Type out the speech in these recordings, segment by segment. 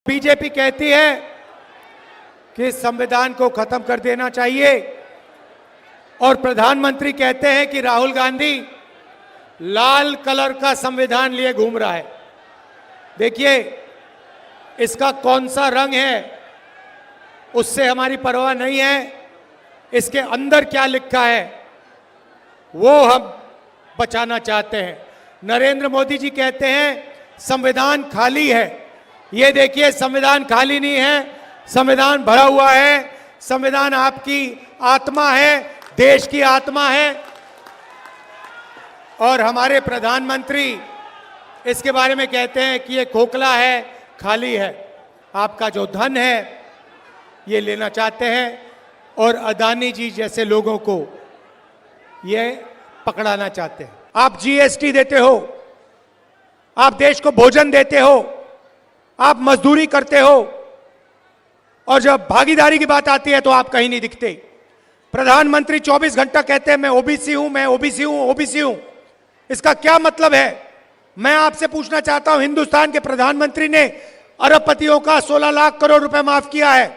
BJP कहती है कि संविधान को खत्म कर देना चाहिए और प्रधानमंत्री कहते हैं कि राहुल गांधी लाल कलर का संविधान लिए घूम रहा है। देखिए, इसका कौन सा रंग है उससे हमारी परवाह नहीं है, इसके अंदर क्या लिखा है वो हम बचाना चाहते हैं। नरेंद्र मोदी जी कहते हैं संविधान खाली है। ये देखिए, संविधान खाली नहीं है, संविधान भरा हुआ है। संविधान आपकी आत्मा है, देश की आत्मा है। और हमारे प्रधानमंत्री इसके बारे में कहते हैं कि ये खोखला है, खाली है। आपका जो धन है ये लेना चाहते हैं और अदानी जी जैसे लोगों को ये पकड़ाना चाहते हैं। आप जीएसटी देते हो, आप देश को भोजन देते हो, आप मजदूरी करते हो, और जब भागीदारी की बात आती है तो आप कहीं नहीं दिखते। प्रधानमंत्री 24 घंटा कहते हैं मैं ओबीसी हूं, मैं ओबीसी हूं, ओबीसी हूं। इसका क्या मतलब है? मैं आपसे पूछना चाहता हूं, हिंदुस्तान के प्रधानमंत्री ने अरबपतियों का 16 लाख करोड़ रुपए माफ किया है,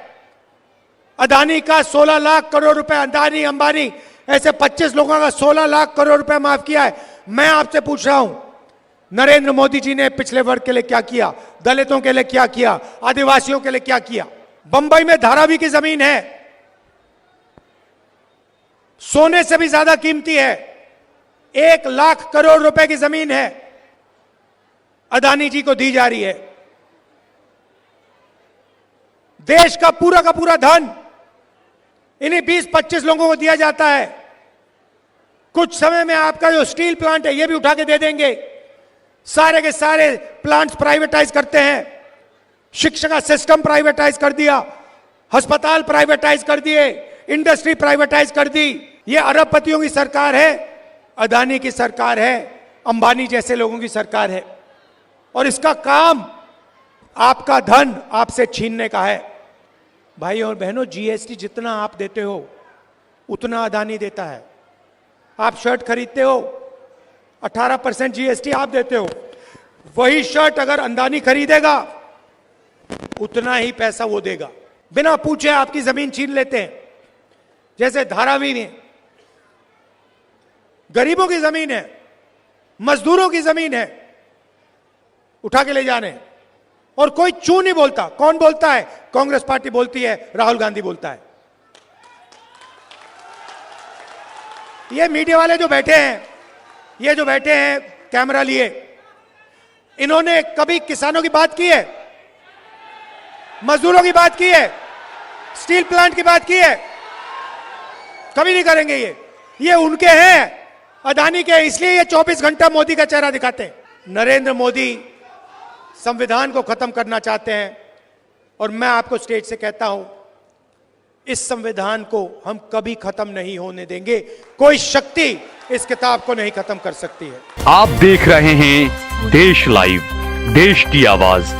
अदानी का 16 लाख करोड़ रुपए, अदानी अंबानी ऐसे 25 लोगों का 16 लाख करोड़ रुपए माफ किया है। मैं आपसे पूछ रहा हूं, नरेंद्र मोदी जी ने पिछले वर्ग के लिए क्या किया, दलितों के लिए क्या किया, आदिवासियों के लिए क्या किया? बंबई में धारावी की जमीन है, सोने से भी ज्यादा कीमती है, 1 लाख करोड़ रुपए की जमीन है, अदानी जी को दी जा रही है। देश का पूरा धन इन्हीं 20-25 लोगों को दिया जाता है। कुछ समय में आपका जो स्टील प्लांट है ये भी उठा के दे देंगे। सारे के सारे प्लांट्स प्राइवेटाइज करते हैं। शिक्षा का सिस्टम प्राइवेटाइज कर दिया, अस्पताल प्राइवेटाइज कर दिए, इंडस्ट्री प्राइवेटाइज कर दी। ये अरबपतियों की सरकार है, अदानी की सरकार है, अंबानी जैसे लोगों की सरकार है। और इसका काम आपका धन आपसे छीनने का है। भाई और बहनों, जीएसटी जितना आप देते हो उतना अदानी देता है। आप शर्ट खरीदते हो, 18% जीएसटी आप देते हो। वही शर्ट अगर अदानी खरीदेगा उतना ही पैसा वो देगा। बिना पूछे आपकी जमीन छीन लेते हैं। जैसे धारावी में गरीबों की जमीन है, मजदूरों की जमीन है, उठा के ले जाने, और कोई चू नहीं बोलता। कौन बोलता है? कांग्रेस पार्टी बोलती है, राहुल गांधी बोलता है। ये मीडिया वाले जो बैठे हैं, ये जो बैठे हैं कैमरा लिए, इन्होंने कभी किसानों की बात की है, मजदूरों की बात की है, स्टील प्लांट की बात की है? कभी नहीं करेंगे। ये उनके हैं, अदानी के, इसलिए ये 24 घंटा मोदी का चेहरा दिखाते हैं। नरेंद्र मोदी संविधान को खत्म करना चाहते हैं और मैं आपको स्टेज से कहता हूं, इस संविधान को हम कभी खत्म नहीं होने देंगे। कोई शक्ति इस किताब को नहीं खत्म कर सकती है। आप देख रहे हैं देश लाइव, देश की आवाज।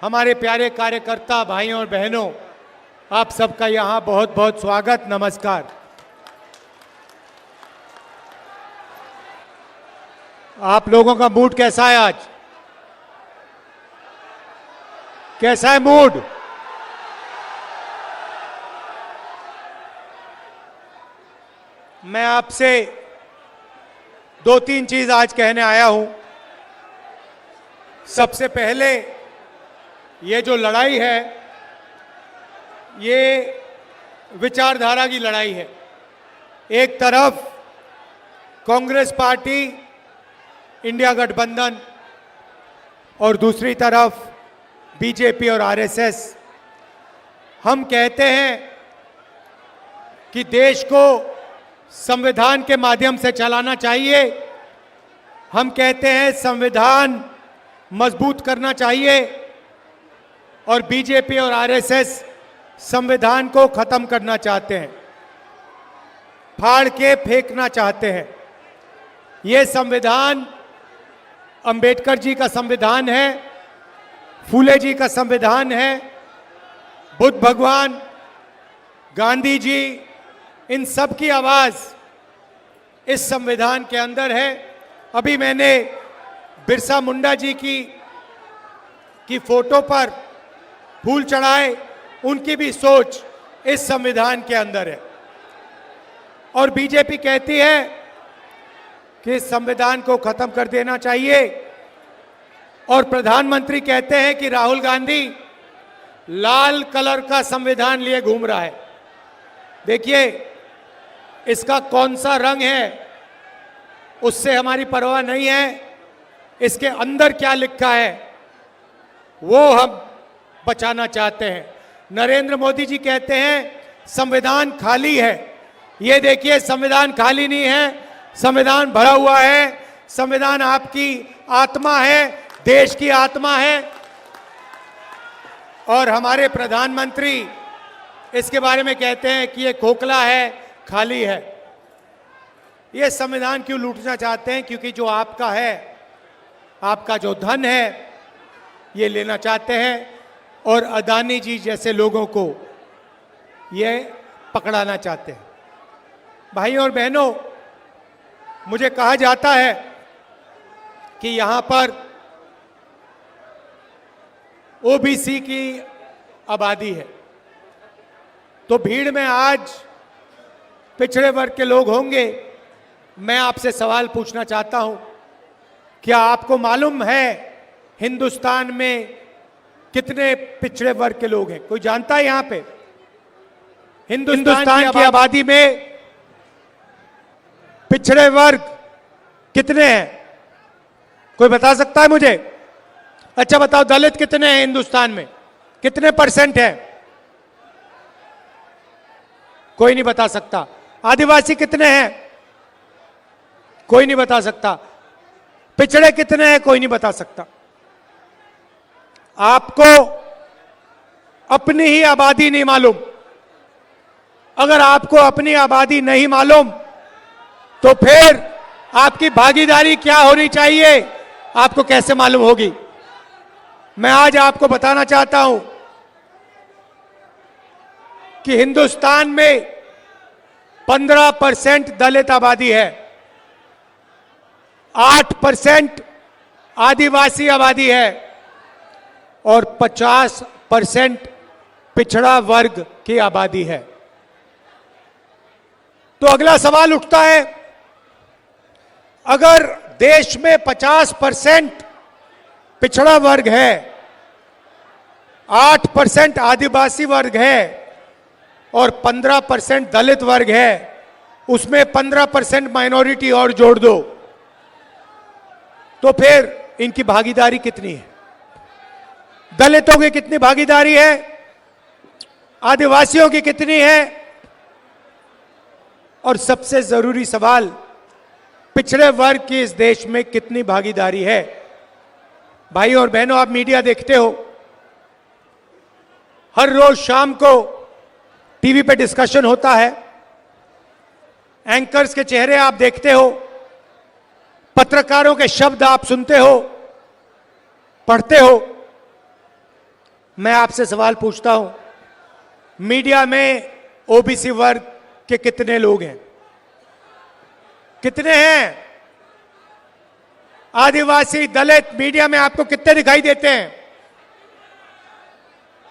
हमारे प्यारे कार्यकर्ता भाइयों और बहनों, आप सबका यहां बहुत बहुत स्वागत, नमस्कार। आप लोगों का मूड कैसा है आज? कैसा है मूड? मैं आपसे 2-3 चीज आज कहने आया हूं। सबसे पहले, ये जो लड़ाई है ये विचारधारा की लड़ाई है। एक तरफ कांग्रेस पार्टी, इंडिया गठबंधन, और दूसरी तरफ बीजेपी और आरएसएस। हम कहते हैं कि देश को संविधान के माध्यम से चलाना चाहिए। हम कहते हैं संविधान मजबूत करना चाहिए, और बीजेपी और आरएसएस संविधान को खत्म करना चाहते हैं, फाड़ के फेंकना चाहते हैं। ये संविधान अंबेडकर जी का संविधान है, फूले जी का संविधान है, बुद्ध भगवान, गांधी जी, इन सब की आवाज इस संविधान के अंदर है। अभी मैंने बिरसा मुंडा जी की फोटो पर फूल चढ़ाए, उनकी भी सोच इस संविधान के अंदर है। और बीजेपी कहती है कि इस संविधान को खत्म कर देना चाहिए, और प्रधानमंत्री कहते हैं कि राहुल गांधी लाल कलर का संविधान लिए घूम रहा है। देखिए, इसका कौन सा रंग है उससे हमारी परवाह नहीं है, इसके अंदर क्या लिखा है वो हम बचाना चाहते हैं। नरेंद्र मोदी जी कहते हैं संविधान खाली है। ये देखिए, संविधान खाली नहीं है, संविधान भरा हुआ है। संविधान आपकी आत्मा है, देश की आत्मा है। और हमारे प्रधानमंत्री इसके बारे में कहते हैं कि ये खोखला है, खाली है। ये संविधान क्यों लूटना चाहते हैं? क्योंकि जो आपका है, आपका जो धन है, ये लेना चाहते हैं और अदानी जी जैसे लोगों को ये पकड़ाना चाहते हैं। भाइयों और बहनों, मुझे कहा जाता है कि यहां पर ओबीसी की आबादी है, तो भीड़ में आज पिछड़े वर्ग के लोग होंगे। मैं आपसे सवाल पूछना चाहता हूं, क्या आपको मालूम है हिंदुस्तान में कितने पिछड़े वर्ग के लोग हैं? कोई जानता है? यहां पे हिंदुस्तान की आबादी में पिछड़े वर्ग कितने हैं? कोई बता सकता है मुझे? अच्छा बताओ, दलित कितने हैं हिंदुस्तान में? कितने परसेंट है? कोई नहीं बता सकता। आदिवासी कितने हैं? कोई नहीं बता सकता। पिछड़े कितने हैं? कोई नहीं बता सकता। आपको अपनी ही आबादी नहीं मालूम। अगर आपको अपनी आबादी नहीं मालूम तो फिर आपकी भागीदारी क्या होनी चाहिए, आपको कैसे मालूम होगी? मैं आज आपको बताना चाहता हूं कि हिंदुस्तान में 15% दलित आबादी है, 8% आदिवासी आबादी है और 50% पिछड़ा वर्ग की आबादी है। तो अगला सवाल उठता है, अगर देश में 50% पिछड़ा वर्ग है, 8% आदिवासी वर्ग है और 15% दलित वर्ग है, उसमें 15% माइनॉरिटी और जोड़ दो, तो फिर इनकी भागीदारी कितनी है? दलितों की कितनी भागीदारी है? आदिवासियों की कितनी है? और सबसे जरूरी सवाल, पिछड़े वर्ग की इस देश में कितनी भागीदारी है? भाइयों और बहनों, आप मीडिया देखते हो, हर रोज शाम को टीवी पे डिस्कशन होता है, एंकर्स के चेहरे आप देखते हो, पत्रकारों के शब्द आप सुनते हो, पढ़ते हो। मैं आपसे सवाल पूछता हूं, मीडिया में ओबीसी वर्ग के कितने लोग हैं? कितने हैं? आदिवासी, दलित मीडिया में आपको कितने दिखाई देते हैं?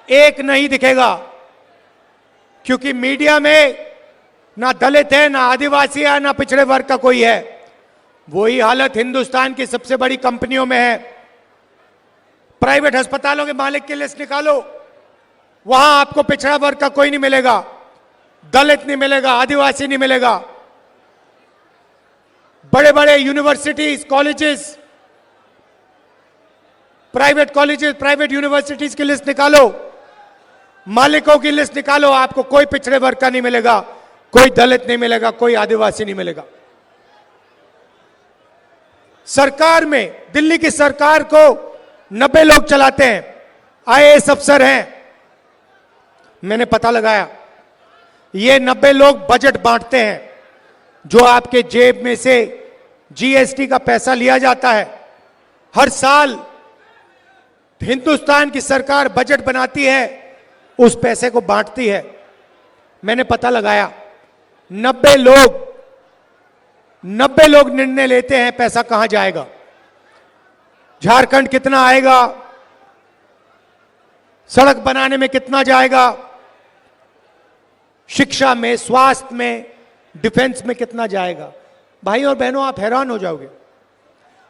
एक नहीं दिखेगा, क्योंकि मीडिया में ना दलित है, ना आदिवासी है, ना पिछड़े वर्ग का कोई है। वही हालत हिंदुस्तान की सबसे बड़ी कंपनियों में है। प्राइवेट अस्पतालों के मालिक की लिस्ट निकालो, वहां आपको पिछड़ा वर्ग का कोई नहीं मिलेगा, दलित नहीं मिलेगा, आदिवासी नहीं मिलेगा। बड़े बड़े universities, colleges, private colleges, private universities की लिस्ट निकालो, मालिकों की लिस्ट निकालो, आपको कोई पिछड़े वर्ग का नहीं मिलेगा, कोई दलित नहीं मिलेगा, कोई आदिवासी नहीं मिलेगा। सरकार में, दिल्ली की सरकार को 90 लोग चलाते हैं, आईएएस अफसर हैं। मैंने पता लगाया, ये 90 लोग बजट बांटते हैं। जो आपके जेब में से जीएसटी का पैसा लिया जाता है, हर साल हिंदुस्तान की सरकार बजट बनाती है, उस पैसे को बांटती है। मैंने पता लगाया, 90 लोग निर्णय लेते हैं पैसा कहां जाएगा। झारखंड कितना आएगा, सड़क बनाने में कितना जाएगा, शिक्षा में, स्वास्थ्य में, डिफेंस में कितना जाएगा। भाई और बहनों, आप हैरान हो जाओगे।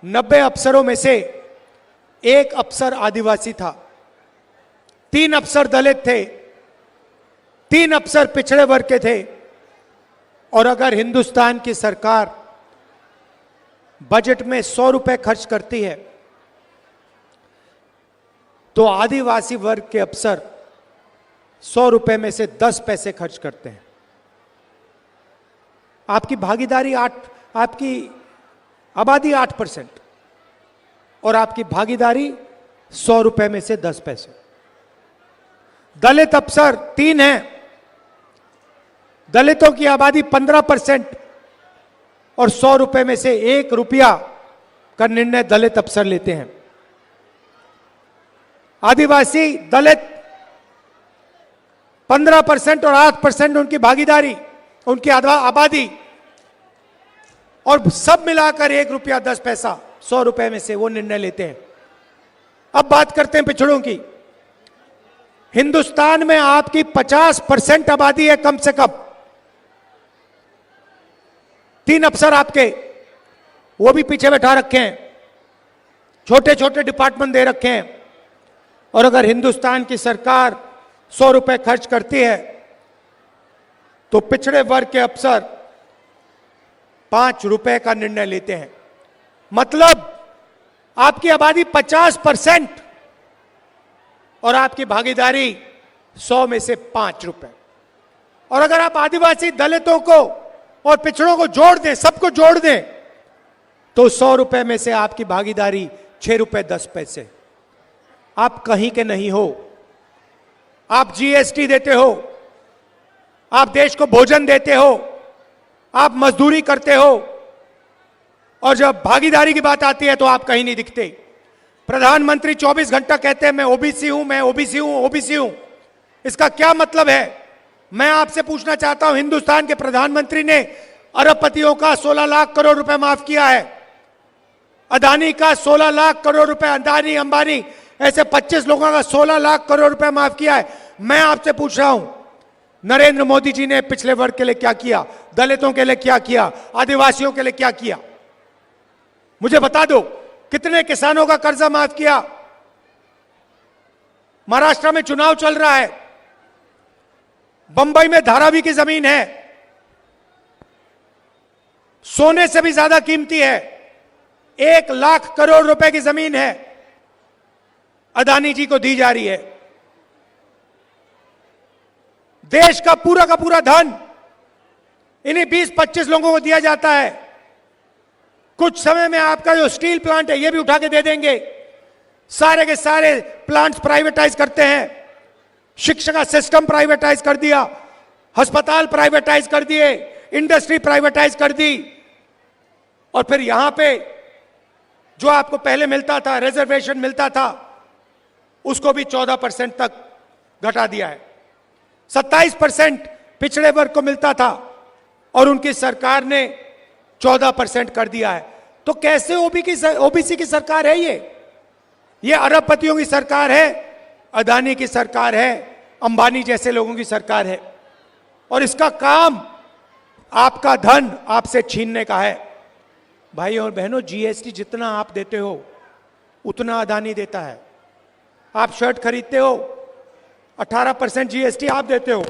90 अफसरों में से 1 अफसर आदिवासी था, 3 अफसर दलित थे, 3 अफसर पिछड़े वर्ग के थे। और अगर हिंदुस्तान की सरकार बजट में 100 रुपए खर्च करती है तो आदिवासी वर्ग के अफसर 100 रुपए में से 10 पैसे खर्च करते हैं। आपकी भागीदारी आपकी आबादी 8% और आपकी भागीदारी 100 रुपए में से 10 पैसे। दलित अफसर 3 हैं, दलितों की आबादी 15% और 100 रुपए में से 1 रुपया का निर्णय दलित अफसर लेते हैं। आदिवासी दलित 15% और 8% उनकी भागीदारी, उनकी आबादी, और सब मिलाकर 1 रुपया 10 पैसा 100 रुपए में से वो निर्णय लेते हैं। अब बात करते हैं पिछड़ों की। हिंदुस्तान में आपकी 50% आबादी है कम से कम। 3 अफसर आपके, वो भी पीछे बैठा रखे हैं, छोटे छोटे डिपार्टमेंट दे रखे हैं। और अगर हिंदुस्तान की सरकार 100 रुपए खर्च करती है तो पिछड़े वर्ग के अफसर 5 रुपए का निर्णय लेते हैं। मतलब आपकी आबादी 50% और आपकी भागीदारी 100 में से 5 रुपए। और अगर आप आदिवासी दलितों को और पिछड़ों को जोड़ दें, सबको जोड़ दें, तो 100 रुपए में से आपकी भागीदारी 6 रुपए 10 पैसे। आप कहीं के नहीं हो। आप जीएसटी देते हो, आप देश को भोजन देते हो, आप मजदूरी करते हो, और जब भागीदारी की बात आती है तो आप कहीं नहीं दिखते। प्रधानमंत्री 24 घंटा कहते हैं मैं ओबीसी हूं, मैं ओबीसी हूं, ओबीसी हूं। इसका क्या मतलब है? मैं आपसे पूछना चाहता हूं, हिंदुस्तान के प्रधानमंत्री ने अरबपतियों का 16 लाख करोड़ रुपए माफ किया है, अदानी का 16 लाख करोड़ रुपए, अदानी अंबानी ऐसे 25 लोगों का 16 लाख करोड़ रुपए माफ किया है। मैं आपसे पूछ रहा हूं, नरेंद्र मोदी जी ने पिछले वर्ग के लिए क्या किया, दलितों के लिए क्या किया, आदिवासियों के लिए क्या किया? मुझे बता दो, कितने किसानों का कर्जा माफ किया? महाराष्ट्र में चुनाव चल रहा है, बंबई में धारावी की जमीन है, सोने से भी ज्यादा कीमती है, 1 लाख करोड़ रुपए की जमीन है, अदानी जी को दी जा रही है। देश का पूरा धन इन्हीं 20-25 लोगों को दिया जाता है। कुछ समय में आपका जो स्टील प्लांट है ये भी उठा के दे देंगे। सारे के सारे प्लांट्स प्राइवेटाइज करते हैं, शिक्षा का सिस्टम प्राइवेटाइज कर दिया, अस्पताल प्राइवेटाइज कर दिए, इंडस्ट्री प्राइवेटाइज कर दी, और फिर यहां पे जो आपको पहले मिलता था, रिजर्वेशन मिलता था, उसको भी 14% तक घटा दिया है। 27% पिछड़े वर्ग को मिलता था और उनकी सरकार ने 14% कर दिया है। तो कैसे ओबीसी की सरकार है ये अरबपतियों की सरकार है, अदानी की सरकार है, अंबानी जैसे लोगों की सरकार है। और इसका काम आपका धन आपसे छीनने का है। भाई और बहनों, जीएसटी जितना आप देते हो उतना अदानी देता है। आप शर्ट खरीदते हो, 18% जीएसटी आप देते हो।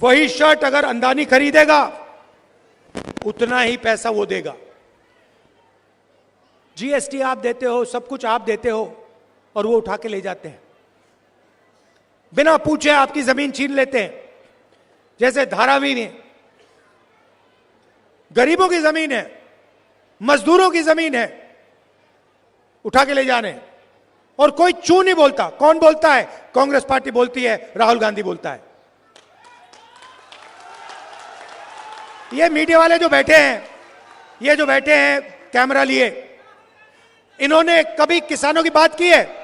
वही शर्ट अगर अदानी खरीदेगा उतना ही पैसा वो देगा। जीएसटी आप देते हो, सब कुछ आप देते हो, और वो उठा के ले जाते हैं। बिना पूछे आपकी जमीन छीन लेते हैं। जैसे धारावी में गरीबों की जमीन है, मजदूरों की जमीन है, उठा के ले जाने, और कोई चू नहीं बोलता। कौन बोलता है? कांग्रेस पार्टी बोलती है, राहुल गांधी बोलता है। ये मीडिया वाले जो बैठे हैं, ये जो बैठे हैं कैमरा लिए, इन्होंने कभी किसानों की बात की है?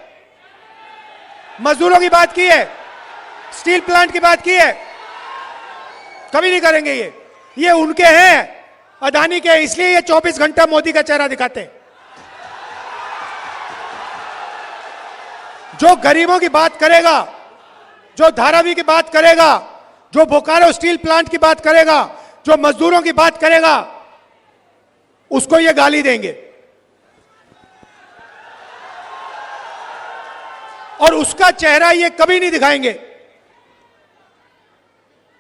मजदूरों की बात की है? स्टील प्लांट की बात की है? कभी नहीं करेंगे। ये उनके हैं, अदानी के, इसलिए ये 24 घंटा मोदी का चेहरा दिखाते हैं। जो गरीबों की बात करेगा, जो धारावी की बात करेगा, जो बोकारो स्टील प्लांट की बात करेगा, जो मजदूरों की बात करेगा, उसको ये गाली देंगे और उसका चेहरा ये कभी नहीं दिखाएंगे,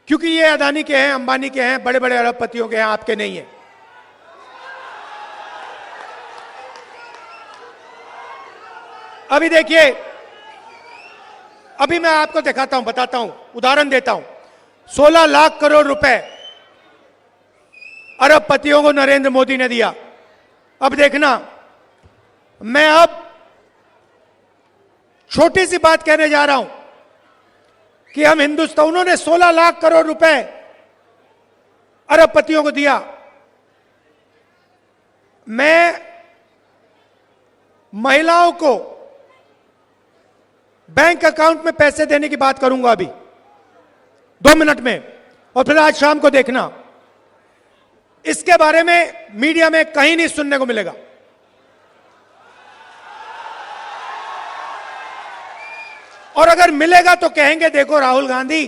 क्योंकि ये अदानी के हैं, अंबानी के हैं, बड़े बड़े अरबपतियों के हैं, आपके नहीं है। अभी देखिए, अभी मैं आपको दिखाता हूं, बताता हूं, उदाहरण देता हूं। 16 लाख करोड़ रुपए अरबपतियों को नरेंद्र मोदी ने दिया। अब देखना, मैं अब छोटी सी बात कहने जा रहा हूं कि हम हिंदुस्तान, उन्होंने 16 लाख करोड़ रुपए अरबपतियों को दिया। मैं महिलाओं को बैंक अकाउंट में पैसे देने की बात करूंगा अभी 2 मिनट में, और फिर आज शाम को देखना, इसके बारे में मीडिया में कहीं नहीं सुनने को मिलेगा। और अगर मिलेगा तो कहेंगे देखो राहुल गांधी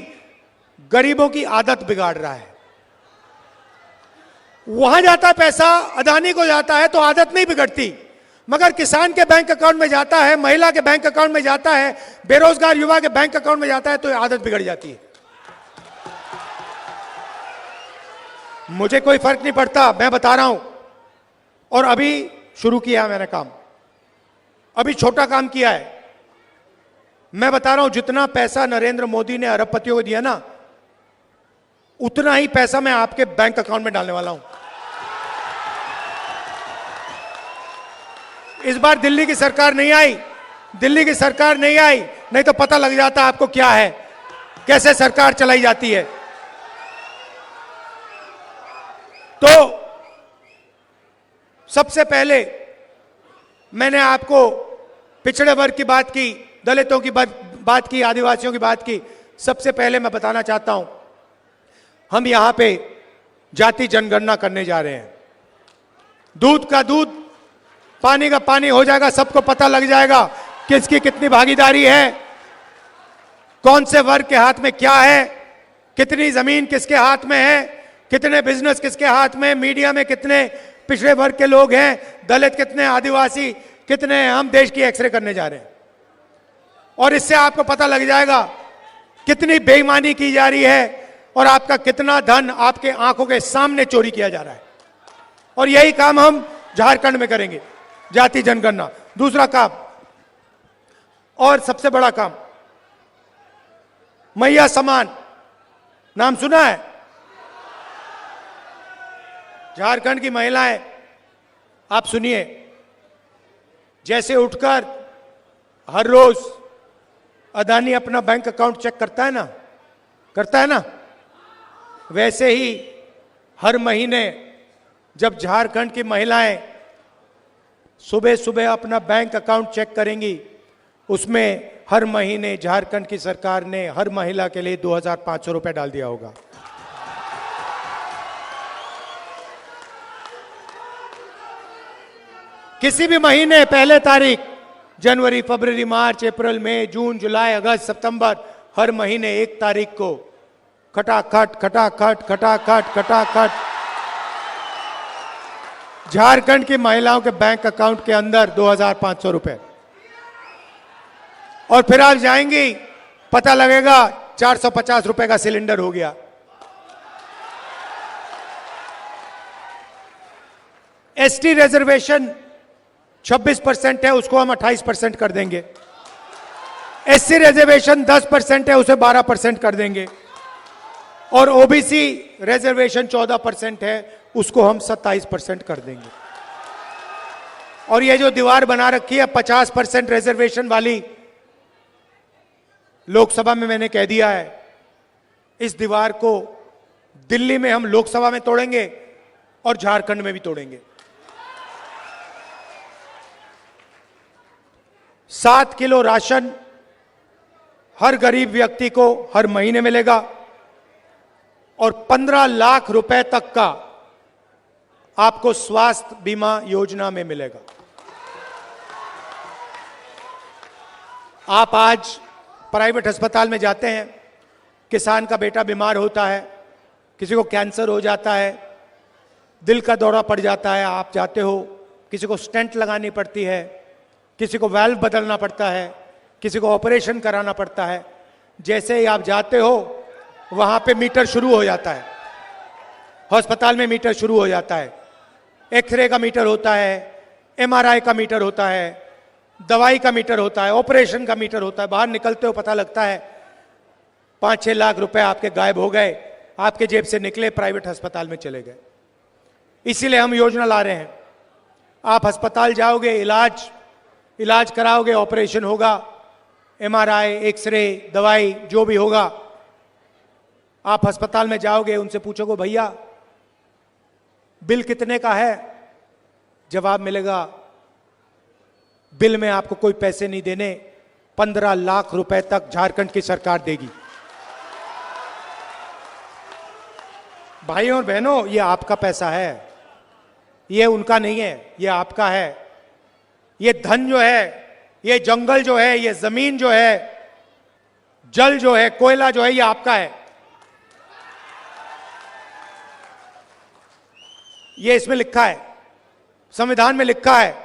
गरीबों की आदत बिगाड़ रहा है। वहां जाता पैसा, अदानी को जाता है तो आदत नहीं बिगड़ती, मगर किसान के बैंक अकाउंट में जाता है, महिला के बैंक अकाउंट में जाता है, बेरोजगार युवा के बैंक अकाउंट में जाता है तो आदत बिगड़ जाती है। मुझे कोई फर्क नहीं पड़ता, मैं बता रहा हूं। और अभी शुरू किया मैंने काम, अभी छोटा काम किया है। मैं बता रहा हूं, जितना पैसा नरेंद्र मोदी ने अरबपतियों को दिया ना, उतना ही पैसा मैं आपके बैंक अकाउंट में डालने वाला हूं। इस बार दिल्ली की सरकार नहीं आई, दिल्ली की सरकार नहीं आई, नहीं तो पता लग जाता आपको क्या है, कैसे सरकार चलाई जाती है। तो सबसे पहले मैंने आपको पिछड़े वर्ग की बात की, दलितों की बात की, आदिवासियों की बात की। सबसे पहले मैं बताना चाहता हूं, हम यहां पे जाति जनगणना करने जा रहे हैं। दूध का दूध, पानी का पानी हो जाएगा, सबको पता लग जाएगा किसकी कितनी भागीदारी है, कौन से वर्ग के हाथ में क्या है, कितनी जमीन किसके हाथ में है, कितने बिजनेस किसके हाथ में, मीडिया में कितने पिछड़े वर्ग के लोग हैं, दलित कितने, आदिवासी कितने हैं। हम देश की एक्सरे करने जा रहे हैं और इससे आपको पता लग जाएगा कितनी बेईमानी की जा रही है और आपका कितना धन आपके आंखों के सामने चोरी किया जा रहा है। और यही काम हम झारखंड में करेंगे, जाति जनगणना। दूसरा काम और सबसे बड़ा काम, मैया समान, नाम सुना है? झारखंड की महिलाएं, आप सुनिए, जैसे उठकर हर रोज अदानी अपना बैंक अकाउंट चेक करता है ना, वैसे ही हर महीने जब झारखंड की महिलाएं सुबह सुबह अपना बैंक अकाउंट चेक करेंगी, उसमें हर महीने झारखंड की सरकार ने हर महिला के लिए 2500 रुपए डाल दिया होगा। किसी भी महीने पहले तारीख, जनवरी, फरवरी, मार्च, अप्रैल, मई, जून, जुलाई, अगस्त, सितंबर, हर महीने 1 तारीख को खटाखट खटाखट खटाखट खटाखट झारखंड की महिलाओं के बैंक अकाउंट के अंदर 2500 रुपए। और फिर आप जाएंगी, पता लगेगा 450 रुपए का सिलेंडर हो गया। एसटी रिजर्वेशन 26% है, उसको हम 28% कर देंगे। एससी रिजर्वेशन 10% है, उसे 12% कर देंगे। और ओबीसी रिजर्वेशन 14% है, उसको हम 27% कर देंगे। और ये जो दीवार बना रखी है 50% रिजर्वेशन वाली, लोकसभा में मैंने कह दिया है, इस दीवार को दिल्ली में हम लोकसभा में तोड़ेंगे और झारखंड में भी तोड़ेंगे। 7 किलो राशन हर गरीब व्यक्ति को हर महीने मिलेगा और 15 लाख रुपए तक का आपको स्वास्थ्य बीमा योजना में मिलेगा। आप आज प्राइवेट अस्पताल में जाते हैं, किसान का बेटा बीमार होता है, किसी को कैंसर हो जाता है, दिल का दौरा पड़ जाता है, आप जाते हो, किसी को स्टेंट लगानी पड़ती है, किसी को वाल्व बदलना पड़ता है, किसी को ऑपरेशन कराना पड़ता है। जैसे ही आप जाते हो वहां पे मीटर शुरू हो जाता है, अस्पताल में मीटर शुरू हो जाता है। एक्सरे का मीटर होता है, एमआरआई का मीटर होता है, दवाई का मीटर होता है, ऑपरेशन का मीटर होता है। बाहर निकलते हो पता लगता है 5-6 लाख रुपए आपके गायब हो गए, आपके जेब से निकले, प्राइवेट अस्पताल में चले गए। इसीलिए हम योजना ला रहे हैं, आप अस्पताल जाओगे, इलाज कराओगे, ऑपरेशन होगा, एमआरआई, एक्सरे, दवाई जो भी होगा, आप अस्पताल में जाओगे, उनसे पूछोगे भैया बिल कितने का है, जवाब मिलेगा बिल में आपको कोई पैसे नहीं देने, 15 लाख रुपए तक झारखंड की सरकार देगी। भाइयों और बहनों, ये आपका पैसा है, ये उनका नहीं है, ये आपका है। ये धन जो है, ये जंगल जो है, ये जमीन जो है, जल जो है, कोयला जो है, ये आपका है। ये इसमें लिखा है, संविधान में लिखा है।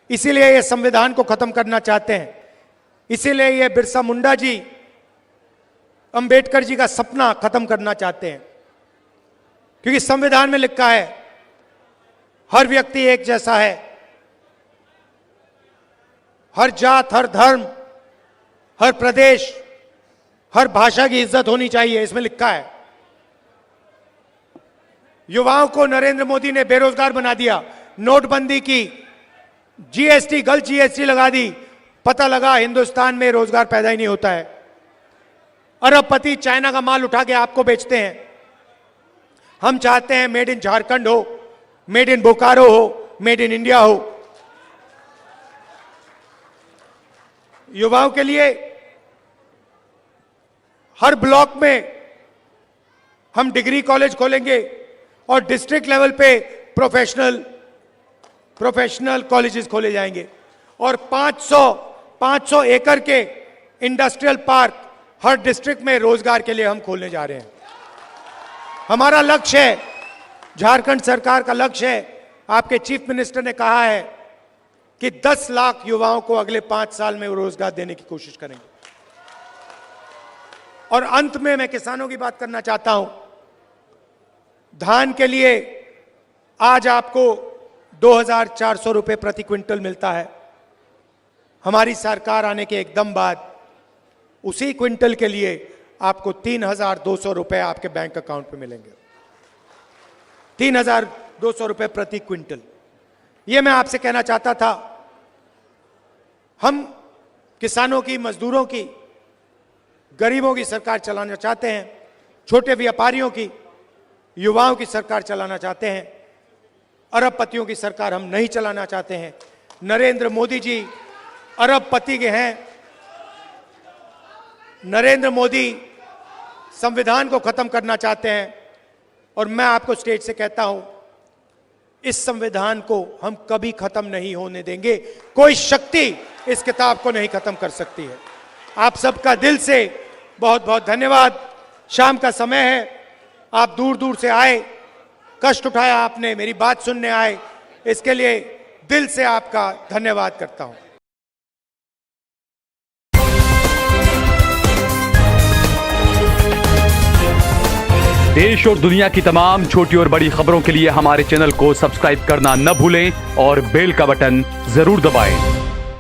इसीलिए ये संविधान को खत्म करना चाहते हैं। इसीलिए ये बिरसा मुंडा जी, अंबेडकर जी का सपना खत्म करना चाहते हैं, क्योंकि संविधान में लिखा है हर व्यक्ति एक जैसा है, हर जात, हर धर्म, हर प्रदेश, हर भाषा की इज्जत होनी चाहिए, इसमें लिखा है। युवाओं को नरेंद्र मोदी ने बेरोजगार बना दिया, नोटबंदी की, जीएसटी, गलत जीएसटी लगा दी, पता लगा हिंदुस्तान में रोजगार पैदा ही नहीं होता है। अरबपति चाइना का माल उठा के आपको बेचते हैं। हम चाहते हैं मेड इन झारखंड हो, मेड इन बोकारो हो, मेड इन इंडिया हो। युवाओं के लिए हर ब्लॉक में हम डिग्री कॉलेज खोलेंगे और डिस्ट्रिक्ट लेवल पे प्रोफेशनल कॉलेजेस खोले जाएंगे और 500 एकड़ के इंडस्ट्रियल पार्क हर डिस्ट्रिक्ट में रोजगार के लिए हम खोलने जा रहे हैं। हमारा लक्ष्य है, झारखंड सरकार का लक्ष्य है, आपके चीफ मिनिस्टर ने कहा है कि 10 लाख युवाओं को अगले 5 साल में रोजगार देने की कोशिश करेंगे। और अंत में मैं किसानों की बात करना चाहता हूं। धान के लिए आज आपको 2,400 रुपए प्रति क्विंटल मिलता है। हमारी सरकार आने के एकदम बाद उसी क्विंटल के लिए आपको 3,200 रुपए आपके बैंक अकाउंट में मिलेंगे। 3,200 रुपए प्रति क्विंटल। यह मैं आपसे कहना चाहता था, हम किसानों की, मजदूरों की, गरीबों की सरकार चलाना चाहते हैं, छोटे व्यापारियों की, युवाओं की सरकार चलाना चाहते हैं। अरबपतियों की सरकार हम नहीं चलाना चाहते हैं। नरेंद्र मोदी जी अरबपति के हैं। नरेंद्र मोदी संविधान को खत्म करना चाहते हैं और मैं आपको स्टेज से कहता हूं, इस संविधान को हम कभी खत्म नहीं होने देंगे। कोई शक्ति इस किताब को नहीं खत्म कर सकती है। आप सबका दिल से बहुत बहुत धन्यवाद। शाम का समय है, आप दूर दूर से आए, कष्ट उठाया आपने, मेरी बात सुनने आए, इसके लिए दिल से आपका धन्यवाद करता हूं। देश और दुनिया की तमाम छोटी और बड़ी खबरों के लिए हमारे चैनल को सब्सक्राइब करना न भूलें और बेल का बटन जरूर दबाएं।